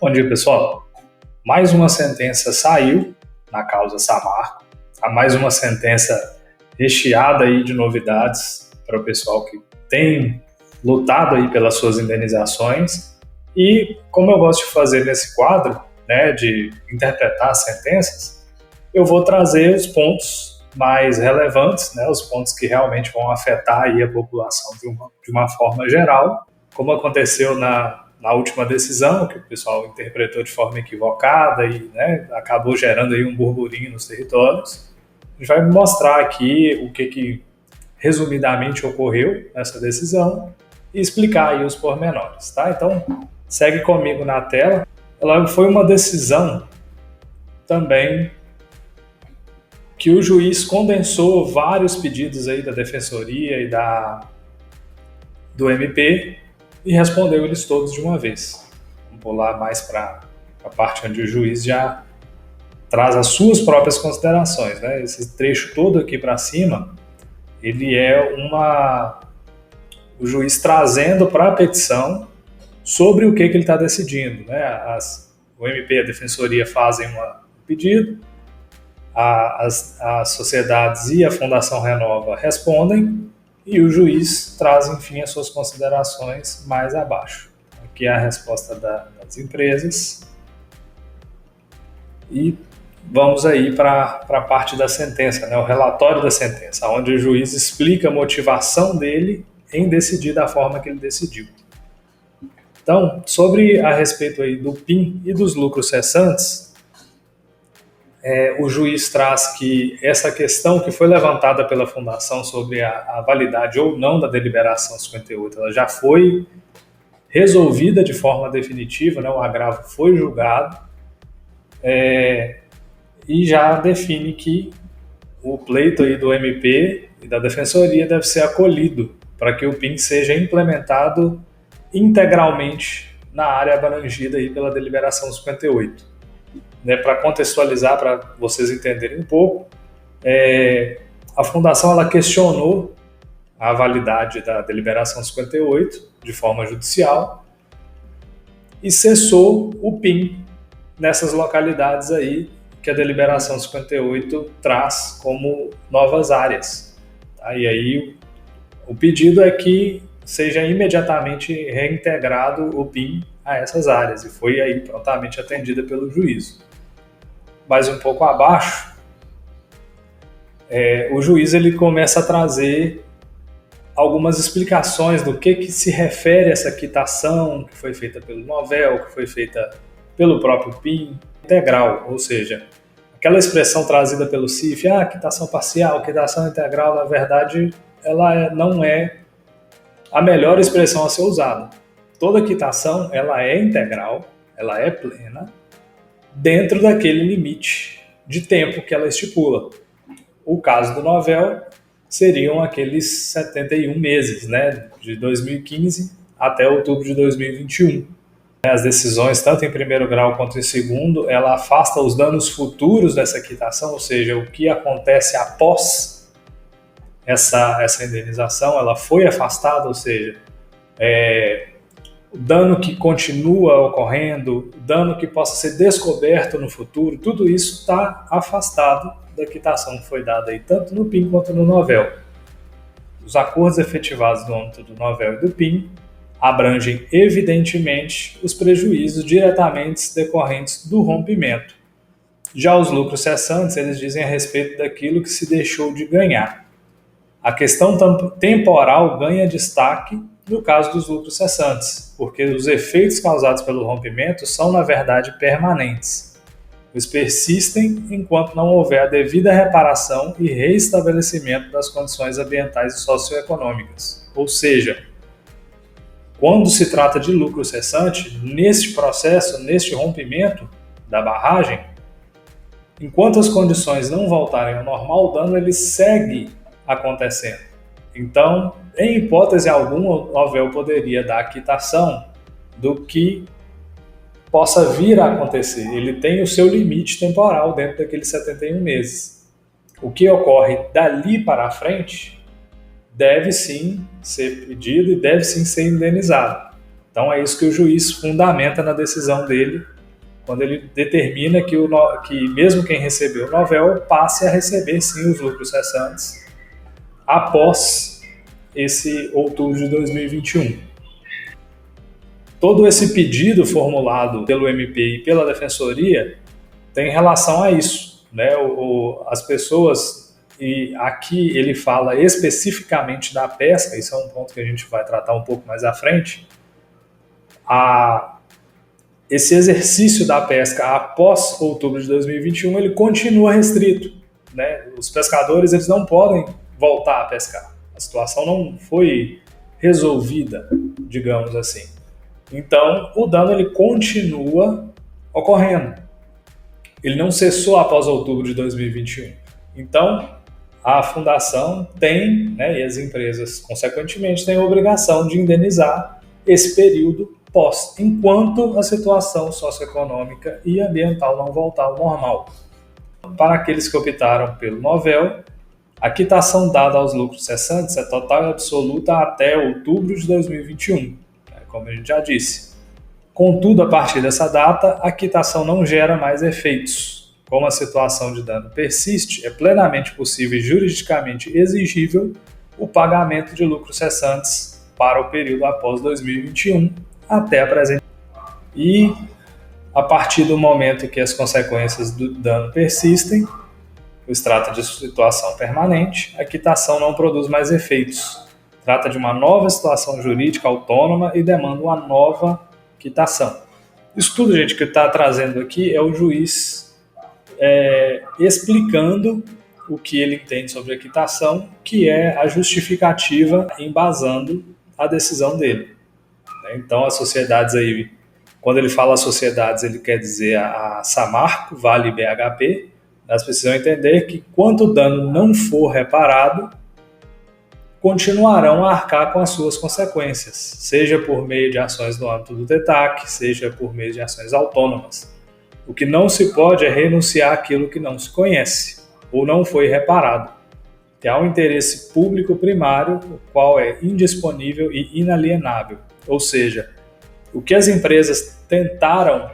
Bom dia, pessoal. Mais uma sentença saiu na causa Samarco. Há mais uma sentença recheada aí de novidades para o pessoal que tem lutado aí pelas suas indenizações. E como eu gosto de fazer nesse quadro, de interpretar as sentenças, eu vou trazer os pontos mais relevantes, os pontos que realmente vão afetar aí a população de uma forma geral, como aconteceu na última decisão, que o pessoal interpretou de forma equivocada e acabou gerando aí um burburinho nos territórios. A gente vai mostrar aqui o que resumidamente ocorreu nessa decisão e explicar aí os pormenores, tá? Então, segue comigo na tela. Ela foi uma decisão também que o juiz condensou vários pedidos aí da Defensoria e do MP e respondeu eles todos de uma vez. Vamos pular mais para a parte onde o juiz já traz as suas próprias considerações, Esse trecho todo aqui para cima, ele é o juiz trazendo para a petição sobre o que ele está decidindo, O MP e a Defensoria fazem um pedido, as sociedades e a Fundação Renova respondem, e o juiz traz, enfim, as suas considerações mais abaixo. Aqui é a resposta das empresas. E vamos aí para a parte da sentença, o relatório da sentença, onde o juiz explica a motivação dele em decidir da forma que ele decidiu. Então, sobre a respeito aí do PIN e dos lucros cessantes, o juiz traz que essa questão que foi levantada pela Fundação sobre a validade ou não da deliberação 58, ela já foi resolvida de forma definitiva, o agravo foi julgado, e já define que o pleito aí do MP e da Defensoria deve ser acolhido para que o PIN seja implementado integralmente na área abrangida aí pela deliberação 58. Para contextualizar, para vocês entenderem um pouco, a Fundação ela questionou a validade da deliberação 58 de forma judicial e cessou o PIN nessas localidades aí que a deliberação 58 traz como novas áreas. E aí o pedido é que seja imediatamente reintegrado o PIN a essas áreas, e foi aí prontamente atendida pelo juízo. Mais um pouco abaixo, o juiz ele começa a trazer algumas explicações do que se refere a essa quitação que foi feita pelo Novel, que foi feita pelo próprio PIN integral, ou seja, aquela expressão trazida pelo CIF, quitação parcial, quitação integral, na verdade, ela não é a melhor expressão a ser usada. Toda quitação ela é integral, ela é plena, dentro daquele limite de tempo que ela estipula. O caso do Novel seriam aqueles 71 meses, de 2015 até outubro de 2021. As decisões, tanto em primeiro grau quanto em segundo, ela afasta os danos futuros dessa quitação, ou seja, o que acontece após essa indenização, ela foi afastada, ou seja, o dano que continua ocorrendo, o dano que possa ser descoberto no futuro, tudo isso está afastado da quitação que foi dada aí, tanto no PIN quanto no Novel. Os acordos efetivados no âmbito do Novel e do PIN abrangem, evidentemente, os prejuízos diretamente decorrentes do rompimento. Já os lucros cessantes, eles dizem a respeito daquilo que se deixou de ganhar. A questão temporal ganha destaque no caso dos lucros cessantes, porque os efeitos causados pelo rompimento são, na verdade, permanentes. Eles persistem enquanto não houver a devida reparação e reestabelecimento das condições ambientais e socioeconômicas. Ou seja, quando se trata de lucro cessante, neste processo, neste rompimento da barragem, enquanto as condições não voltarem ao normal, o dano ele segue acontecendo. Então, em hipótese alguma, o Novel poderia dar a quitação do que possa vir a acontecer. Ele tem o seu limite temporal dentro daqueles 71 meses. O que ocorre dali para frente deve sim ser pedido e deve sim ser indenizado. Então é isso que o juiz fundamenta na decisão dele quando ele determina que mesmo quem recebeu o novel passe a receber sim os lucros cessantes após esse outubro de 2021. Todo esse pedido formulado pelo MP e pela Defensoria tem relação a isso, né? As pessoas, e aqui ele fala especificamente da pesca, isso é um ponto que a gente vai tratar um pouco mais à frente, esse exercício da pesca após outubro de 2021, ele continua restrito, né? Os pescadores eles não podem voltar a pescar. A situação não foi resolvida, digamos assim. Então, o dano ele continua ocorrendo. Ele não cessou após outubro de 2021. Então, a fundação tem, né, e as empresas, consequentemente, têm a obrigação de indenizar esse período pós, enquanto a situação socioeconômica e ambiental não voltar ao normal. Para aqueles que optaram pelo novel, a quitação dada aos lucros cessantes é total e absoluta até outubro de 2021, como a gente já disse. Contudo, a partir dessa data, a quitação não gera mais efeitos. Como a situação de dano persiste, é plenamente possível e juridicamente exigível o pagamento de lucros cessantes para o período após 2021 até a presente. E, a partir do momento que as consequências do dano persistem, pois trata de situação permanente, a quitação não produz mais efeitos. Trata de uma nova situação jurídica autônoma e demanda uma nova quitação. Isso tudo, gente, que está trazendo aqui é o juiz explicando o que ele entende sobre a quitação, que é a justificativa embasando a decisão dele. Então, as sociedades aí, quando ele fala sociedades, ele quer dizer a Samarco, Vale e BHP. Elas precisam entender que, quanto o dano não for reparado, continuarão a arcar com as suas consequências, seja por meio de ações no âmbito do TETAC, seja por meio de ações autônomas. O que não se pode é renunciar àquilo que não se conhece ou não foi reparado, que há um interesse público primário, o qual é indisponível e inalienável. Ou seja, o que as empresas tentaram,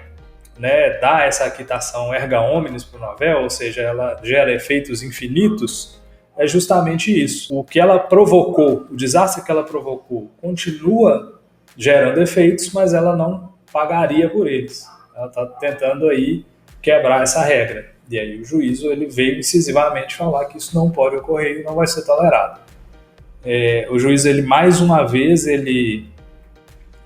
né, dar essa quitação erga omnes para o novel, ou seja, ela gera efeitos infinitos, é justamente isso. O que ela provocou, o desastre que ela provocou, continua gerando efeitos, mas ela não pagaria por eles. Ela está tentando aí quebrar essa regra. E aí o juízo ele veio incisivamente falar que isso não pode ocorrer e não vai ser tolerado. O juiz, ele mais uma vez, ele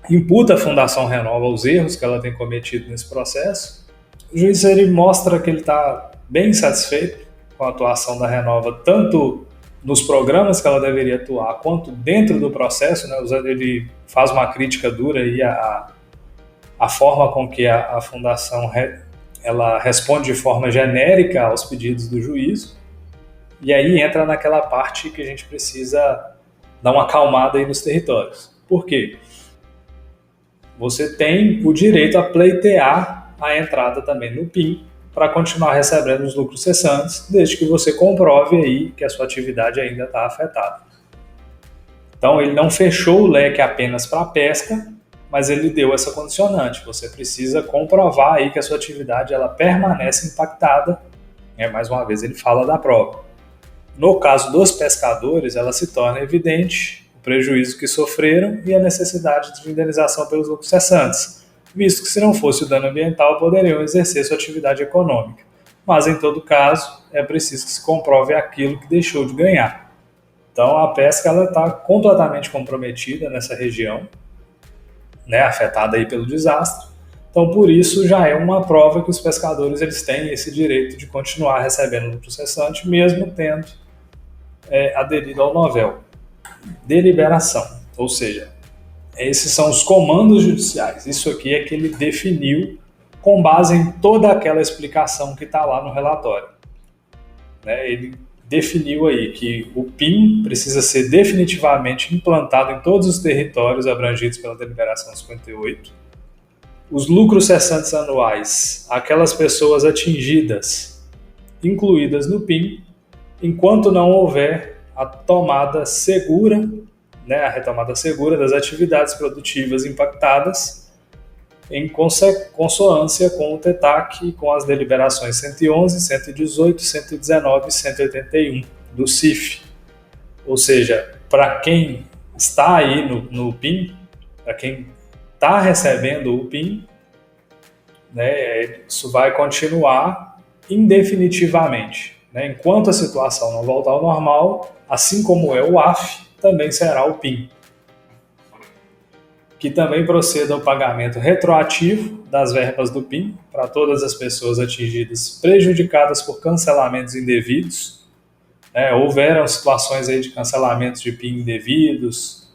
imputa a Fundação Renova os erros que ela tem cometido nesse processo. O juiz ele mostra que ele está bem satisfeito com a atuação da Renova, tanto nos programas que ela deveria atuar, quanto dentro do processo, né? Ele faz uma crítica dura aí a forma com que a Fundação ela responde de forma genérica aos pedidos do juízo, e aí entra naquela parte que a gente precisa dar uma acalmada aí nos territórios. Por quê? Você tem o direito a pleitear a entrada também no PIN para continuar recebendo os lucros cessantes, desde que você comprove aí que a sua atividade ainda está afetada. Então, ele não fechou o leque apenas para a pesca, mas ele deu essa condicionante. Você precisa comprovar aí que a sua atividade ela permanece impactada. Mais uma vez, ele fala da prova. No caso dos pescadores, ela se torna evidente o prejuízo que sofreram e a necessidade de indenização pelos lucros cessantes, visto que se não fosse o dano ambiental, poderiam exercer sua atividade econômica. Mas, em todo caso, é preciso que se comprove aquilo que deixou de ganhar. Então, a pesca está completamente comprometida nessa região, né, afetada aí pelo desastre. Então, por isso, já é uma prova que os pescadores eles têm esse direito de continuar recebendo lucro cessante, mesmo tendo aderido ao novel. Deliberação, ou seja, esses são os comandos judiciais. Isso aqui é que ele definiu com base em toda aquela explicação que está lá no relatório. Ele definiu aí que o PIN precisa ser definitivamente implantado em todos os territórios abrangidos pela deliberação 58. Os lucros cessantes anuais, aquelas pessoas atingidas, incluídas no PIN, enquanto não houver a tomada segura, a retomada segura das atividades produtivas impactadas em consoância com o TETAC e com as deliberações 111, 118, 119 e 181 do CIF. Ou seja, para quem está aí no PIN, para quem está recebendo o PIN, né, isso vai continuar indefinitivamente. Né? Enquanto a situação não voltar ao normal, assim como é o AF, também será o PIN. Que também proceda ao pagamento retroativo das verbas do PIN para todas as pessoas atingidas, prejudicadas por cancelamentos indevidos. Houveram situações aí de cancelamentos de PIN indevidos,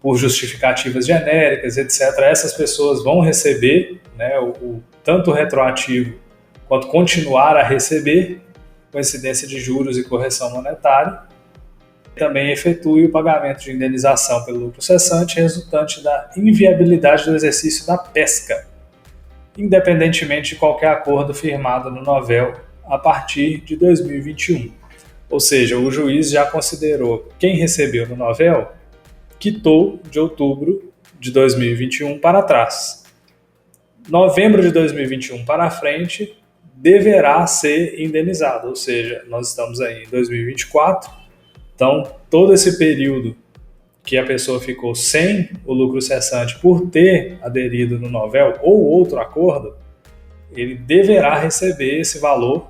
por justificativas genéricas, etc. Essas pessoas vão receber, né, tanto o retroativo quanto continuar a receber, com incidência de juros e correção monetária. Também efetue o pagamento de indenização pelo lucro cessante resultante da inviabilidade do exercício da pesca, independentemente de qualquer acordo firmado no novel a partir de 2021. Ou seja, o juiz já considerou quem recebeu no novel, quitou de outubro de 2021 para trás. Novembro de 2021 para frente deverá ser indenizado, ou seja, nós estamos aí em 2024. Então, todo esse período que a pessoa ficou sem o lucro cessante por ter aderido no novel ou outro acordo, ele deverá receber esse valor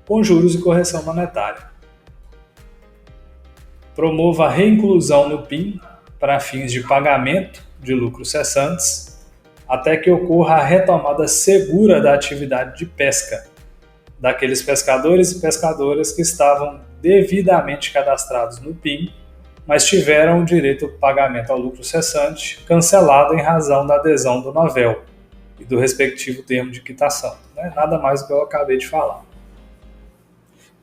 com juros e correção monetária. Promova a reinclusão no PIN para fins de pagamento de lucros cessantes até que ocorra a retomada segura da atividade de pesca daqueles pescadores e pescadoras que estavam devidamente cadastrados no PIN, mas tiveram o direito ao pagamento ao lucro cessante cancelado em razão da adesão do novel e do respectivo termo de quitação. Nada mais do que eu acabei de falar.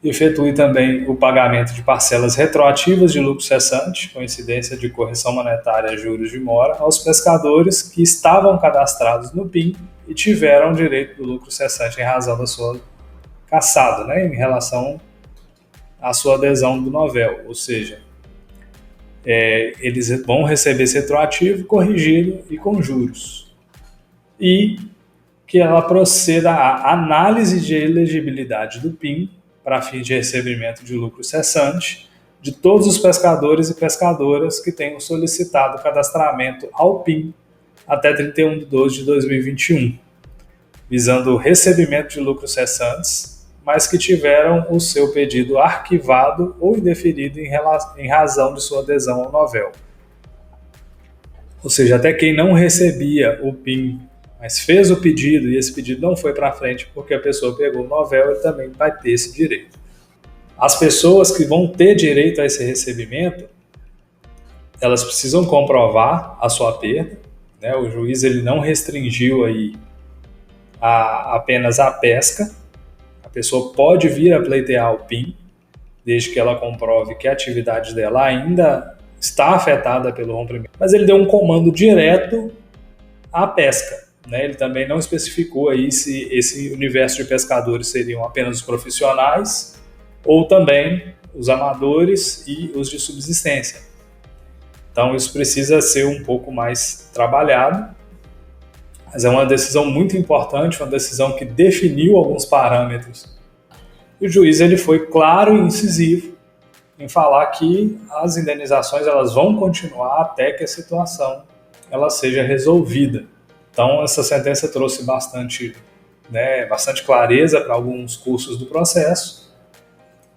Efetue também o pagamento de parcelas retroativas de lucro cessante, com incidência de correção monetária, juros de mora, aos pescadores que estavam cadastrados no PIN e tiveram o direito do lucro cessante em razão da sua caçada, em relação à sua adesão do novel, ou seja, eles vão receber esse retroativo corrigido e com juros. E que ela proceda à análise de elegibilidade do PIN para fins de recebimento de lucro cessante de todos os pescadores e pescadoras que tenham solicitado cadastramento ao PIN até 31/12/2021, visando o recebimento de lucros cessantes, mas que tiveram o seu pedido arquivado ou indeferido em razão de sua adesão ao novel. Ou seja, até quem não recebia o PIN, mas fez o pedido e esse pedido não foi para frente porque a pessoa pegou o novel, ele também vai ter esse direito. As pessoas que vão ter direito a esse recebimento, elas precisam comprovar a sua perda. O juiz ele não restringiu aí apenas a pesca. A pessoa pode vir a pleitear o PIN, desde que ela comprove que a atividade dela ainda está afetada pelo rompimento. Mas ele deu um comando direto à pesca. Ele também não especificou aí se esse universo de pescadores seriam apenas os profissionais ou também os amadores e os de subsistência. Então isso precisa ser um pouco mais trabalhado, mas é uma decisão muito importante, uma decisão que definiu alguns parâmetros. E o juiz ele foi claro e incisivo em falar que as indenizações elas vão continuar até que a situação ela seja resolvida. Então essa sentença trouxe bastante clareza para alguns cursos do processo.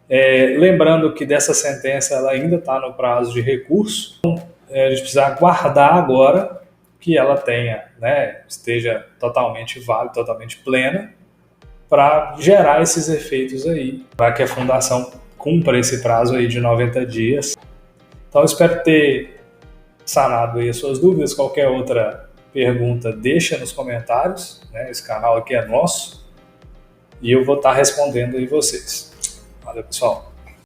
Lembrando que dessa sentença ela ainda está no prazo de recurso, a gente precisa aguardar agora que ela esteja totalmente válida, totalmente plena, para gerar esses efeitos aí, para que a fundação cumpra esse prazo aí de 90 dias. Então eu espero ter sanado aí as suas dúvidas. Qualquer outra pergunta deixa nos comentários, esse canal aqui é nosso e eu vou estar respondendo aí vocês. Valeu, pessoal!